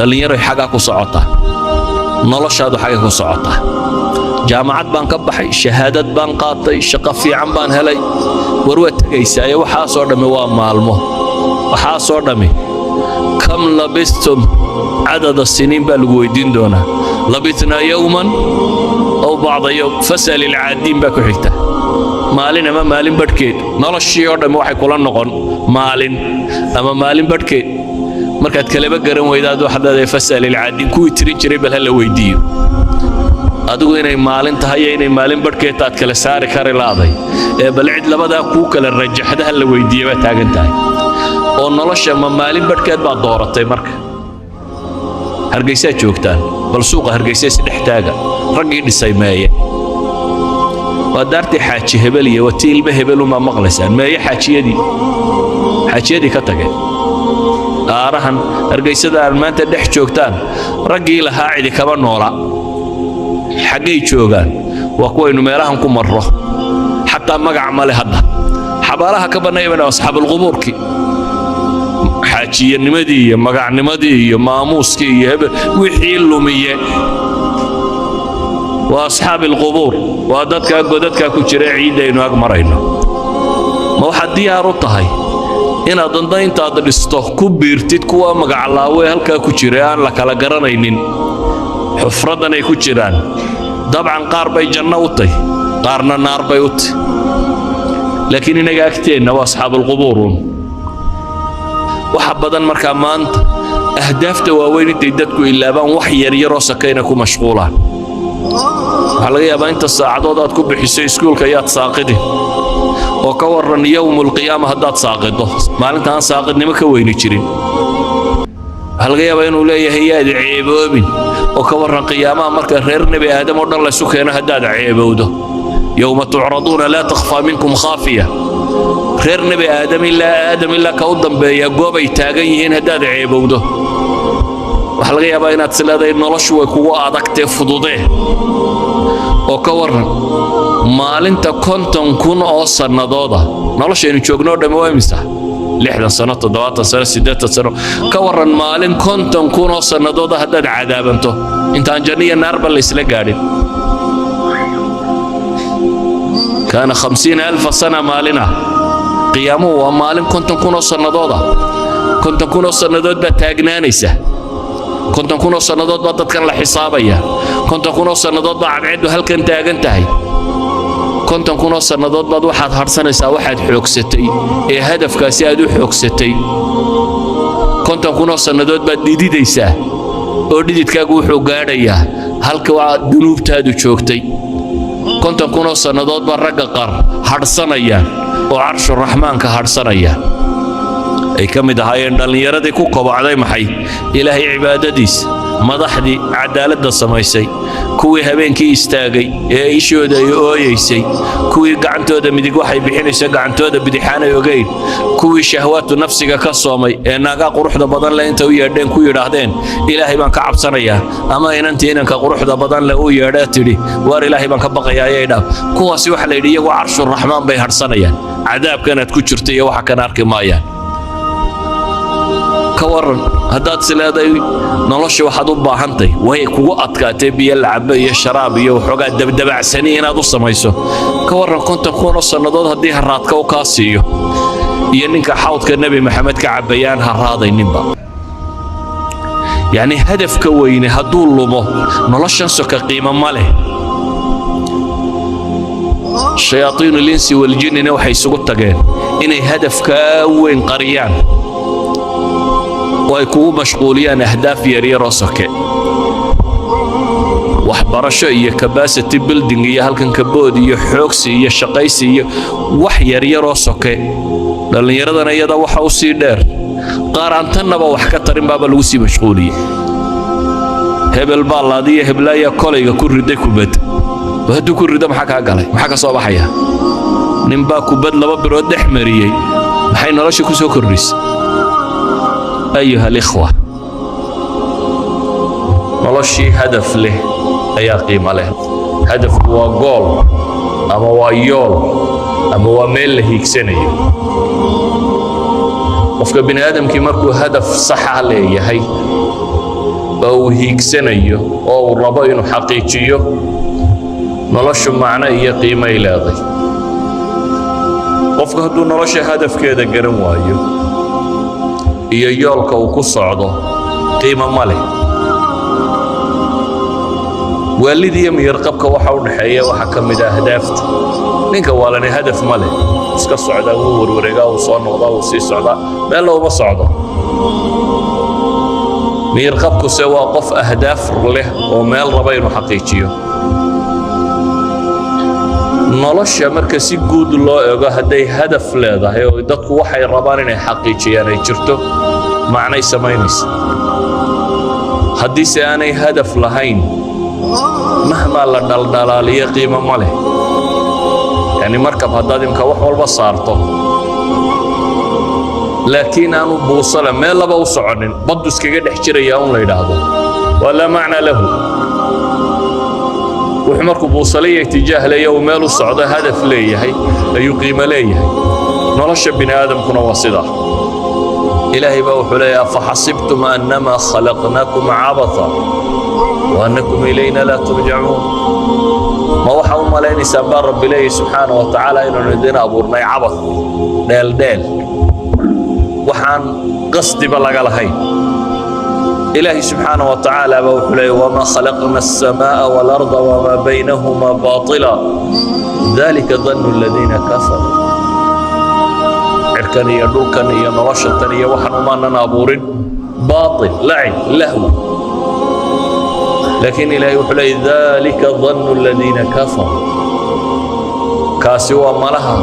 dhalinyaro xaga ku socota noloshaadu xaga ku socota jaamacad baan ka baxay shahaadad baan qaatay shaqo fiican baan helay warwa tagaysaa waxa soo dhame waa maalmo waxa soo dhame kam labistum عدد السنين بالويدين دونا لبثنا يوما أو بعض يوم فسأل العادين باكو حكتا مالين أما مالين بدكيد نرشي يوردم واحد كلان نقون مالين أما مالين بدكيد مركات كلمة قرم ويداد واحد فسأل العادين كوي ترين جريب هلا ويديو أدو إني مالين تهيا إني مالين بدكيد تات كلا ساري كاري لاضي بلعد لبدا كوكا للرجح ده هلا ويديو تاغنتاي ونرشي أما مالين بدكيد بعد دورتي مركا hargeysa joogtaan bal suuqa hargeysa isdhextaaga ragii dhisay meeye wadaartii xaaji hebel iyo watiilba hebel uma maqlaysaan meeye xaajiyadii ka tageen aarahan hargeysada aan maanta dhex joogtaan ragii lahaa cidi kaba noola xagay joogaan waa kuwaynu meelahan ku marro xataa magac male hadda xabaalaha ka banayna asxaabul qubuurki xaajiyanimadii iyo magacnimadii iyo maamuuskii iyo wixii lumiye waa asxaabil qubuur waa dadka ku jira ciidaynu ag marayno ma waxa diyaar u tahay inaad dandayntaad dhisto ku biirtid kuwa magac laawe halka ku jira aan la kala garanaynin xufradan ay ku jiraan dabcan qaar bay janno u tahay qaarna naar bay u tahay laakiin inaga agteena waa asxaabul qubuurun waxa badan marka maanta ahdaafta waaweyn intay dadku ilaabaan wax yar yar oo sakayna ku mashquulaan waxa laga yaabaa inta saacadood aad ku bixisay iskuulka ayaad saaqidi oo ka waran yawmul qiyaamah haddaad saaqido maalinta aan saaqidnimo ka weyni jirin waxa laga yaabaa inuu leeyahay yaad ceeboobin oo ka waran qiyaamaha marka reer nabi aadam oo dhan la isu keeno haddaad ceebowdo yawma tucraduuna laa takhfaa minkum khaafiya reer nabi aadam ilaa ka u dambeeya goobay taagan yihiin haddaad ceebowdo waxa laga yaabaa inaad sileedahay noloshu way kugu adagtee fududee oo ka waran maalinta 50,000 oo sanadooda noloshaynu joogno dhamma waa imisa 60 sano 70 sano 80 sano ka waran maalin 50,000 oo sanadooda haddaad cadaabanto intaan janniya naarba la isla gaadhin كان 50,000 سنة مالنا قيامه ومالن كنتم كونوا سنادودا كنتم كونوا سنادود بتاجنانيسه كنتم كونوا سنادود بدكن لا حسابيا كنتم كونوا سنادود بعد عيد هل كنت تاجنتهي كنتم كونوا سنادود بد واحد هرسنيسا واحد حوكستي ايه هدفكاسي ادو حوكستي كنتم كونوا سنادود بد ديديسا oo dhididkaagu wuxuu gaadhayaa halka waa dunuubtaadu joogtay كنتم كونوا سنادود برقة قر حرصنايا وعرش الرحمن كحرصنايا أي كم دهاين دلنيردي كوكب على محي إلهي عبادتيس مضحدي عدالة السمايسي كوي هبين كي استاجي يشيو دا يويسي كوي قعنتو دا مدي وحي بحينيسا قعنتو دا بدي حانا يوغين كوي شهوات نفسك كصومي ناقا قروح دا بدن لا انت ويردين كوي راهدين إلهي بان كعب سنيا أما إن انت إنك قروح دا بدن لا ويرداتري وار إلهي بان كبقى يا يدا كوا سيوح ليدي وعرش الرحمن بيهر سنيا عذاب كانت كجرتي وحا كان أركي مايا كورن هدات سلادي nolosha waxaad u baahantahay way kugu adkaatay biyo lacab iyo sharaab iyo xogaa dabdaba saniin inaad u samayso ka waran konton kuna sanadood hadii haraadka u ka siiyo iyo ninka xawdka nabi maxamed ka cabayaan haraadayninba yani hadafka weyne haduu lumo noloshan soka qiimo ma leh shayatiin al-insi wal jinni waxay isugu tageen inay hadafka weyn qariyaan ويكون مشغولين أهداف يريرو سكي وحبرشو إيا كباسة بيلدينغ إيا هالكن كبود إيا حوكسي إيا شقايسي إيا وح يريرو سكي لأن يردنا يدا وحا وسي دير قاران تنبا وحكا ترين بابا الوسي مشغولي هبل بالله دي هبلايا كوليغا كوري دي كوبد وهدو كوري دا محاكا قالي محاكا صوبا حيا نمبا كوبد لبا برود دحمريي محاين راشي كوسو كوريس أيها الإخوة نلشي هدف له أي قيمة له هدف هو جول أما هو يول أما هو ميل هيكسني وفق بني آدم كي مركو هدف صح عليه هي أو هيكسنيو أو ربين حقيقيو نلش معنى هي قيمة إلى ذي قفك هدو نلش هدف كذا قرن وايو هي يالك وقصة عضو قيمة ماله والذي يرقبك وحاول حياة وحكم إذا هدفت نينك والني هدف ماله اسك الصعدة ورقا وصنوضا وسي صعدة ما لو ما صعدة ميرقبك سوا قف أهداف له ومال ربين حقيقيو nolosha marka si guud loo eego haday hadaf leedahay oo dadku waxay rabaan inay xaqiijiyaan ay jirto macnay sameynaysa hadii aanay hadaf lahayn mahma la dhaldhalaaliyo qiimo ma leh yani markab hadaad imka wax walba saarto laakiin aanu buusala meel laba u soconin bad iskaga dhex jiraya oo la yiraahdo wala macna lahu وحمرك بوصلية اتجاه لي وماله الصعدة هدف لي هي يقيم لي نرش بني آدم كنا وصدا إلهي بوحليا فحسبتم أنما خلقناكم عبثا وأنكم إلينا لا ترجعون ما هو حول ملايين سبار رب إليه سبحانه وتعالى إنه ندينا أبورنا عبث دال وحان قصدي بلغ لهي إلهي سبحانه وتعالى بوحلي وما خلقنا السماء والأرض وما بينهما باطلا ذلك ظن الذين كفروا عركني دولكني نرشتني وحن ما نابورين باطل لعب لهو لكن إلهي وحلي ذلك ظن الذين كفروا كاسوا ملها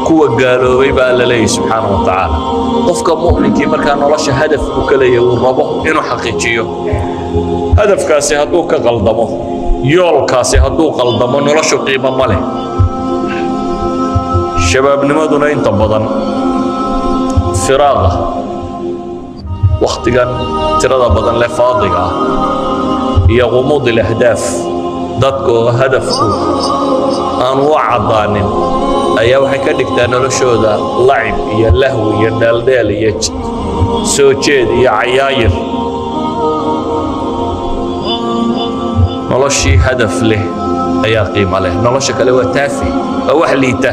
كوا قالوا بيبا لله سبحانه وتعالى قفك مؤمن كي مركا نرش هدف وكليه والربه إنه حقيقيه هدف كاسي هدوك غلطمه يول كاسي هدوك غلطمه نرش قيمة ماله شباب نمدنا انت بدن فراغه وقت كان ترى بدن لفاضية هي غموض الأهداف ضدكو هدفكو أنواع ضانين ayaa waxay ka dhigtaa noloshooda lacib iyo lahwi iyo daldeel iyo soo jeed iyo cayaayir noloshii hadaf leh ayaa qiimo leh nolosha kale waa taafi waa wax liita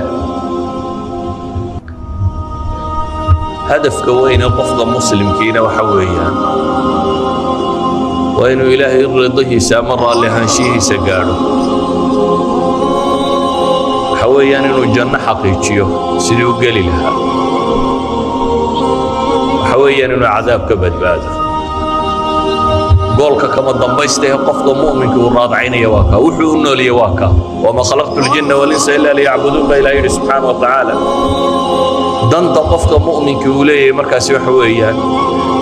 hadafka weyn ee qofka muslimkiina waxa weeyaan waa inuu ilaahay ridihiisa ama raalli ahaanshihiisa gaadho حويان إنه جنة حقيقية سيدو قلي لها حويان إنه عذاب كبد بادر قولك كما ضمبيسته قفض مؤمنك والراض عيني يواكا وحو إنه ليواكا وما خلقت الجن والإنس إلا ليعبدون بإلهي سبحانه وتعالى دنت قفض مؤمنك وليه مركز حويان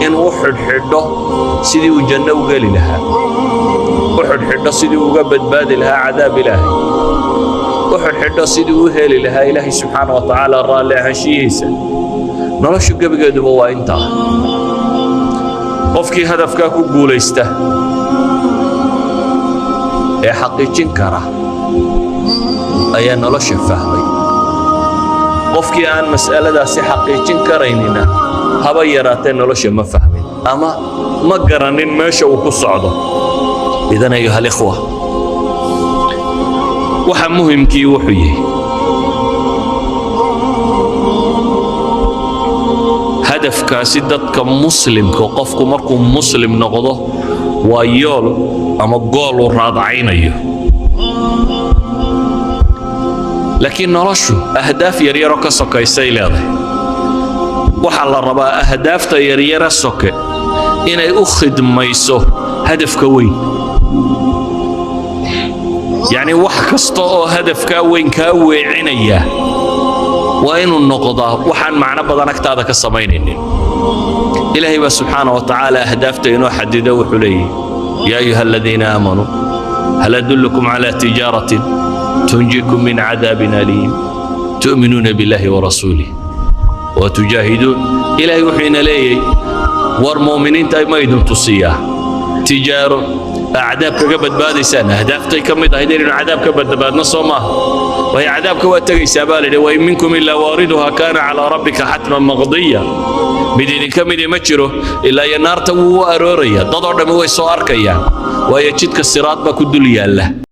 إن وحد حده سيدو جنة وقلي لها وحد حده سيدو قبد بادر لها عذاب إلهي وحد حدا سيدي وهلي لها إلهي سبحانه وتعالى رالي هشيسة نرشو قبل قدبه وإنتا قفكي هدفك قوليسته يا حقيقين كرة أيا نرشو فهمي قفكي عن مسألة داسي حقيقين كريننا هبا يراتين نرشو ما فهمي أما ما قرنين ماشا وكسعده إذن أيها الإخوة waxa muhiimkii wuxuu yahay hadafkaasi dadka muslimka qofku markuu muslim noqdo waa yool ama gool uu raadaynayo laakiin noloshu ahdaaf yaryar oo ka sokaysay leedahay waxa la rabaa ahdaafta yaryar soke inay u khidmayso hadafka weyn يعني wax kasta oo hadafka weyn ka weecinaya waa inuu noqdo waxaan macna badan agtaada ka sameynaynin ilaahay ba subhanahu wa ta'ala ahdaafta inuu xadido wuxuu leeyahay ya ayuha alladhina amanu hal adullukum ala tijaratin tunjikum min adabin alim tu'minuna billahi wa rasulihi wa tujahidun ilaahay wuxuu leeyahay war muuminiinta ma idin tusiyaa tijaro عذابك قبل بادي سنة هدفتي كم يهدين عذابك قبل باد نصومه وهي عذابك واتقي سبالي وإن منكم إلا واردها كان على ربك حتما مقضيا بدين كم يمشره إلا ينار تو أروريا تضرب موي سواركيا وهي جدك الصراط بكدليا له